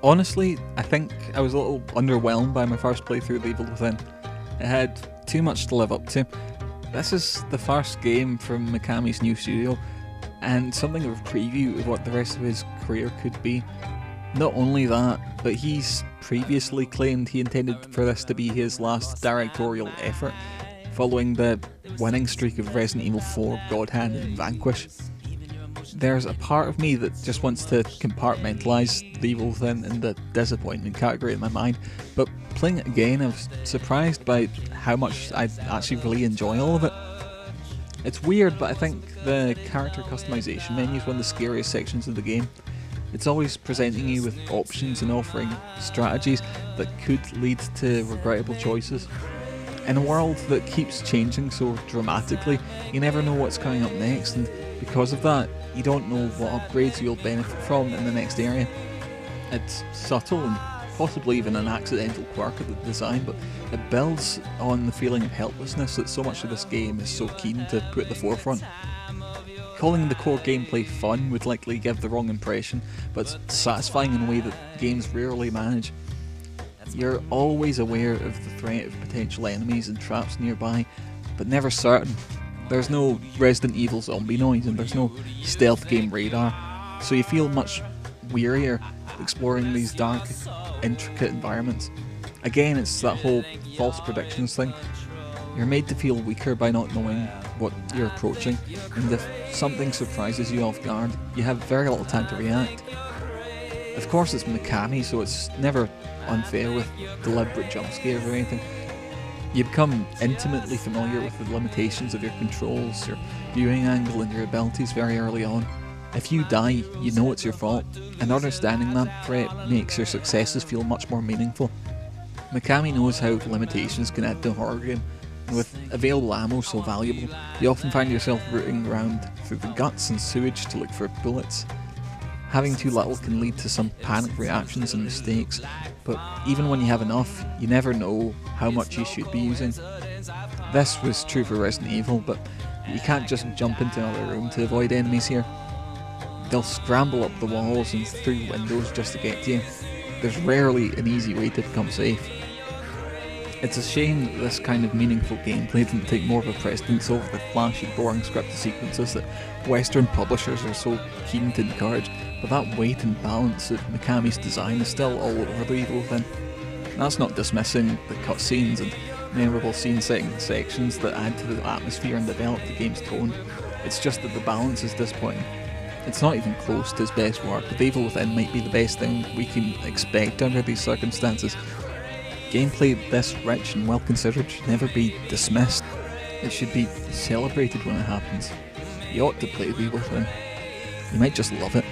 Honestly, I think I was a little underwhelmed by my first playthrough of Evil Within. It had too much to live up to. This is the first game from Mikami's new studio, and something of a preview of what the rest of his career could be. Not only that, but he's previously claimed he intended for this to be his last directorial effort, following the winning streak of Resident Evil 4, God Hand and Vanquish. There's a part of me that just wants to compartmentalise the Evil Within in the disappointment category in my mind, but playing it again I was surprised by how much I actually really enjoy all of it. It's weird, but I think the character customization menu is one of the scariest sections of the game. It's always presenting you with options and offering strategies that could lead to regrettable choices. In a world that keeps changing so dramatically, you never know what's coming up next, and because of that, you don't know what upgrades you'll benefit from in the next area. It's subtle and possibly even an accidental quirk of the design, but it builds on the feeling of helplessness that so much of this game is so keen to put at the forefront. Calling the core gameplay fun would likely give the wrong impression, but it's satisfying in a way that games rarely manage. You're always aware of the threat of potential enemies and traps nearby, but never certain. There's no Resident Evil zombie noise and there's no stealth game radar, so you feel much wearier exploring these dark, intricate environments. Again, it's that whole false predictions thing. You're made to feel weaker by not knowing what you're approaching, and if something surprises you off guard, you have very little time to react. Of course it's Mikami, so it's never unfair with deliberate jump scares or anything. You become intimately familiar with the limitations of your controls, your viewing angle and your abilities very early on. If you die, you know it's your fault, and understanding that threat makes your successes feel much more meaningful. Mikami knows how limitations can add to a horror game, and with available ammo so valuable, you often find yourself rooting around through the guts and sewage to look for bullets. Having too little can lead to some panic reactions and mistakes, but even when you have enough, you never know how much you should be using. This was true for Resident Evil, but you can't just jump into another room to avoid enemies here. They'll scramble up the walls and through windows just to get to you. There's rarely an easy way to become safe. It's a shame that this kind of meaningful gameplay didn't take more of a precedence over the flashy, boring scripted sequences that Western publishers are so keen to encourage, but that weight and balance of Mikami's design is still all over the Evil Within. That's not dismissing the cutscenes and memorable scene-setting sections that add to the atmosphere and develop the game's tone. It's just that the balance is disappointing. It's not even close to his best work, but Evil Within might be the best thing we can expect under these circumstances. Gameplay this rich and well considered should never be dismissed. It should be celebrated when it happens. You ought to play Evil Within. You might just love it.